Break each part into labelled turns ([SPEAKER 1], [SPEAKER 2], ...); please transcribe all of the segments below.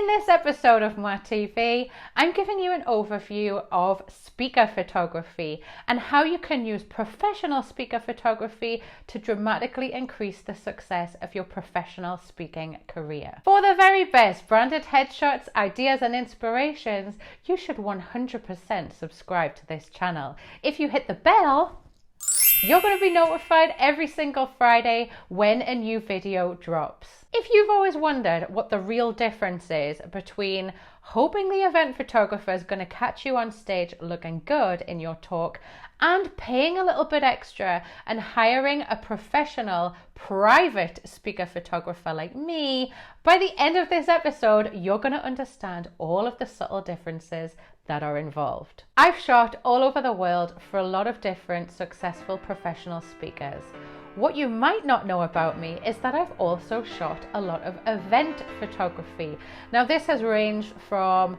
[SPEAKER 1] this episode of my TV, I'm giving you an overview of speaker photography and how you can use professional speaker photography to dramatically increase the success of your professional speaking career. For the very best branded headshots, ideas and inspirations, you should 100% subscribe to this channel. If you hit the bell, you're going to be notified every single Friday when a new video drops. If you've always wondered what the real difference is between hoping the event photographer is going to catch you on stage looking good in your talk and paying a little bit extra and hiring a professional private speaker photographer like me, by the end of this episode, you're going to understand all of the subtle differences that are involved. I've shot all over the world for a lot of different successful professional speakers. What you might not know about me is that I've also shot a lot of event photography. Now this has ranged from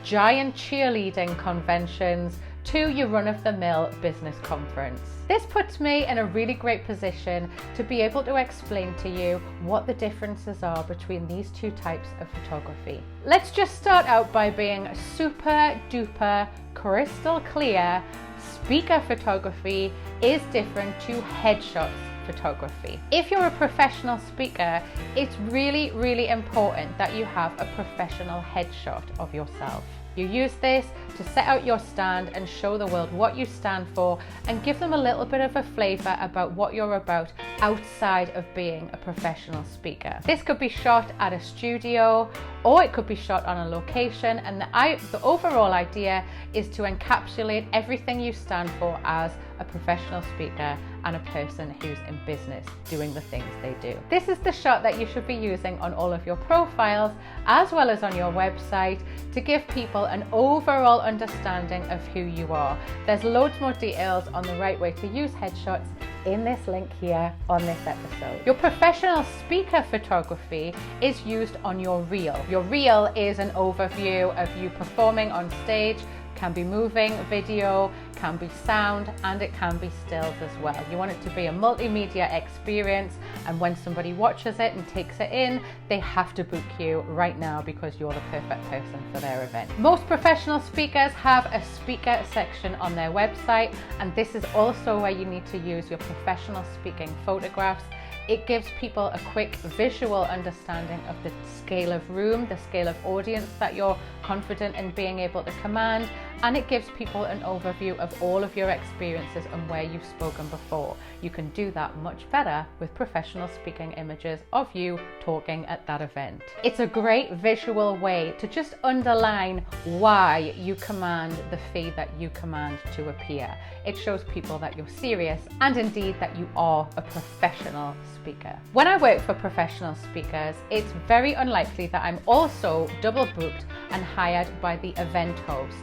[SPEAKER 1] giant cheerleading conventions to your run-of-the-mill business conference. This puts me in a really great position to be able to explain to you what the differences are between these two types of photography. Let's just start out by being super duper crystal clear. Speaker photography is different to headshots photography. If you're a professional speaker, it's really, really important that you have a professional headshot of yourself. You use this to set out your stand and show the world what you stand for and give them a little bit of a flavour about what you're about outside of being a professional speaker. This could be shot at a studio or it could be shot on a location, and the overall idea is to encapsulate everything you stand for as a professional speaker and a person who's in business doing the things they do. This is the shot that you should be using on all of your profiles as well as on your website to give people an overall understanding of who you are. There's loads more details on the right way to use headshots in this link here on this episode. Your professional speaker photography is used on your reel. Your reel is an overview of you performing on stage. Can be moving video, can be sound, and it can be stills as well. You want it to be a multimedia experience, and when somebody watches it and takes it in, they have to book you right now because you're the perfect person for their event. Most professional speakers have a speaker section on their website, and this is also where you need to use your professional speaking photographs. It gives people a quick visual understanding of the scale of room, the scale of audience that you're confident in being able to command, and it gives people an overview of all of your experiences and where you've spoken before. You can do that much better with professional speaking images of you talking at that event. It's a great visual way to just underline why you command the fee that you command to appear. It shows people that you're serious and indeed that you are a professional speaker. When I work for professional speakers, it's very unlikely that I'm also double booked and hired by the event host.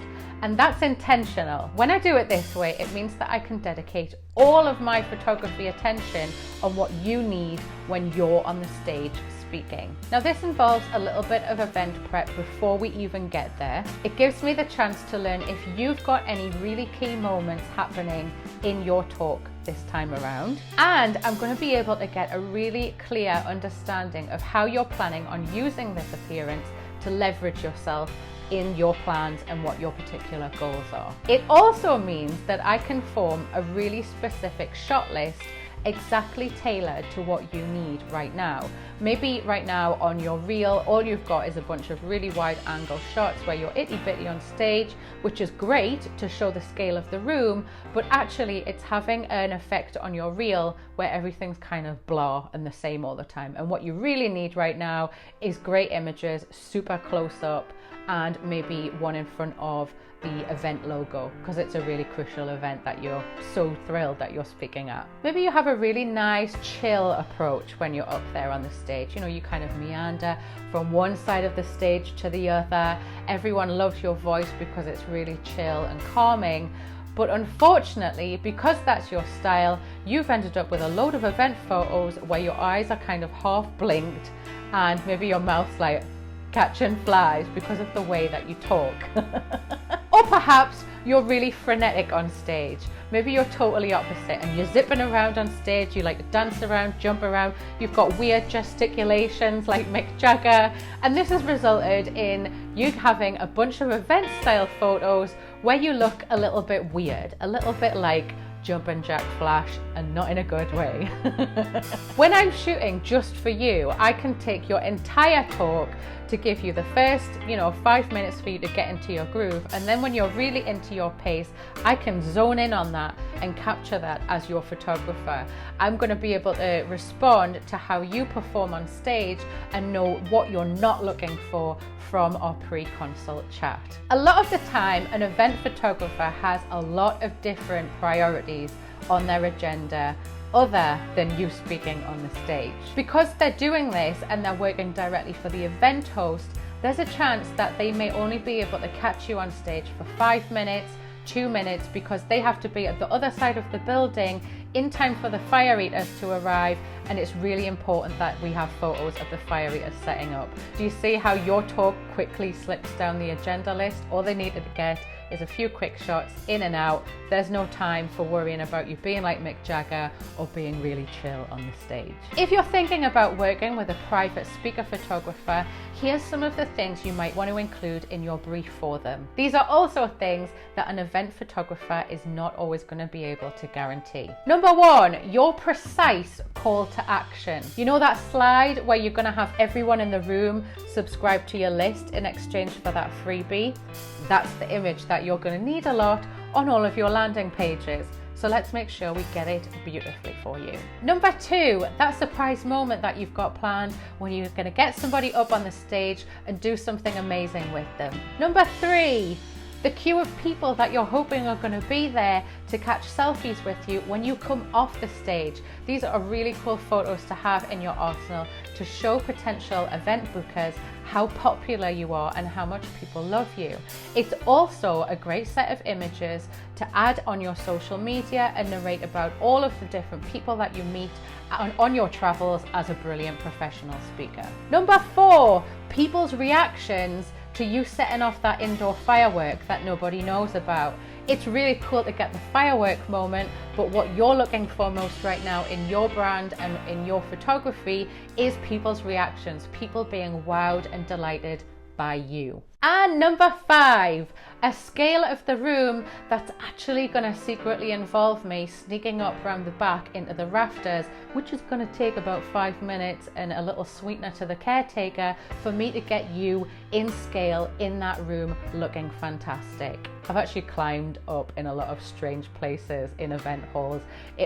[SPEAKER 1] And that's intentional. When I do it this way, it means that I can dedicate all of my photography attention on what you need when you're on the stage speaking. Now this involves a little bit of event prep before we even get there. It gives me the chance to learn if you've got any really key moments happening in your talk this time around, and I'm going to be able to get a really clear understanding of how you're planning on using this appearance to leverage yourself in your plans and what your particular goals are. It also means that I can form a really specific shot list exactly tailored to what you need right now. Maybe right now on your reel, all you've got is a bunch of really wide angle shots where you're itty bitty on stage, which is great to show the scale of the room, but actually it's having an effect on your reel where everything's kind of blah and the same all the time. And what you really need right now is great images, super close up, and maybe one in front of the event logo because it's a really crucial event that you're so thrilled that you're speaking at. Maybe you have a really nice chill approach when you're up there on the stage. You know, you kind of meander from one side of the stage to the other. Everyone loves your voice because it's really chill and calming. But unfortunately, because that's your style, you've ended up with a load of event photos where your eyes are kind of half blinked and maybe your mouth's like catching flies because of the way that you talk. Or perhaps you're really frenetic on stage. Maybe you're totally opposite and you're zipping around on stage, you like to dance around, jump around, you've got weird gesticulations like Mick Jagger, and this has resulted in you having a bunch of event style photos where you look a little bit weird, a little bit like Jumpin' Jack Flash, and not in a good way. When I'm shooting just for you, I can take your entire talk to give you the first, 5 minutes for you to get into your groove, and then when you're really into your pace, I can zone in on that and capture that as your photographer. I'm going to be able to respond to how you perform on stage and know what you're not looking for from our pre-consult chat. A lot of the time, an event photographer has a lot of different priorities on their agenda other than you speaking on the stage. Because they're doing this and they're working directly for the event host, there's a chance that they may only be able to catch you on stage for 5 minutes, 2 minutes, because they have to be at the other side of the building in time for the fire eaters to arrive, and it's really important that we have photos of the fire eaters setting up. Do you see how your talk quickly slips down the agenda list? All they needed to get is a few quick shots in and out. There's no time for worrying about you being like Mick Jagger or being really chill on the stage. If you're thinking about working with a private speaker photographer, here's some of the things you might want to include in your brief for them. These are also things that an event photographer is not always going to be able to guarantee. Number 1, your precise call to action. You know that slide where you're going to have everyone in the room subscribe to your list in exchange for that freebie? That's the image that you're going to need a lot on all of your landing pages. So let's make sure we get it beautifully for you. Number 2, that surprise moment that you've got planned when you're going to get somebody up on the stage and do something amazing with them. Number 3, the queue of people that you're hoping are going to be there to catch selfies with you when you come off the stage. These are really cool photos to have in your arsenal to show potential event bookers how popular you are and how much people love you. It's also a great set of images to add on your social media and narrate about all of the different people that you meet on your travels as a brilliant professional speaker. Number 4, people's reactions to you setting off that indoor firework that nobody knows about. It's really cool to get the firework moment, but what you're looking for most right now in your brand and in your photography is people's reactions, people being wowed and delighted by you. And number 5, a scale of the room that's actually going to secretly involve me sneaking up around the back into the rafters, which is going to take about 5 minutes and a little sweetener to the caretaker for me to get you in scale in that room looking fantastic. I've actually climbed up in a lot of strange places in event halls.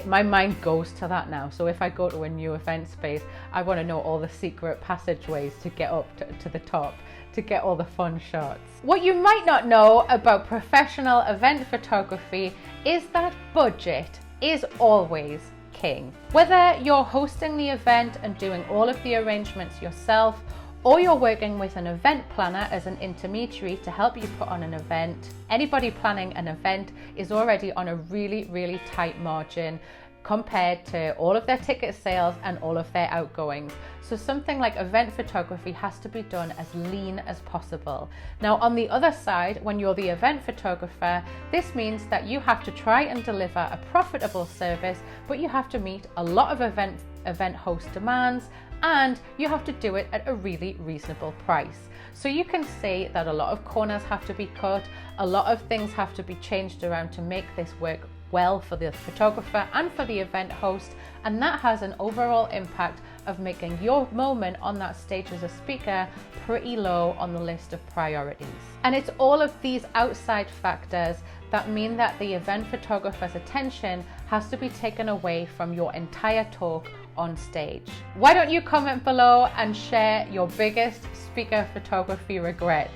[SPEAKER 1] My mind goes to that now. So if I go to a new event space, I want to know all the secret passageways to get up to the top, to get all the fun shots. What you might not know about professional event photography is that budget is always king. Whether you're hosting the event and doing all of the arrangements yourself, or you're working with an event planner as an intermediary to help you put on an event, anybody planning an event is already on a really, really tight margin compared to all of their ticket sales and all of their outgoings. So something like event photography has to be done as lean as possible. Now, on the other side, when you're the event photographer, this means that you have to try and deliver a profitable service, but you have to meet a lot of event host demands, and you have to do it at a really reasonable price. So you can see that a lot of corners have to be cut, a lot of things have to be changed around to make this work well for the photographer and for the event host, and that has an overall impact of making your moment on that stage as a speaker pretty low on the list of priorities. And it's all of these outside factors that mean that the event photographer's attention has to be taken away from your entire talk on stage. Why don't you comment below and share your biggest speaker photography regrets?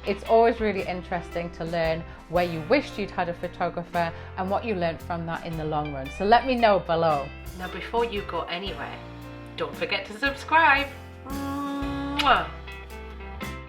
[SPEAKER 1] It's always really interesting to learn where you wished you'd had a photographer and what you learned from that in the long run. So let me know below. Now, before you go anywhere, don't forget to subscribe. Mwah.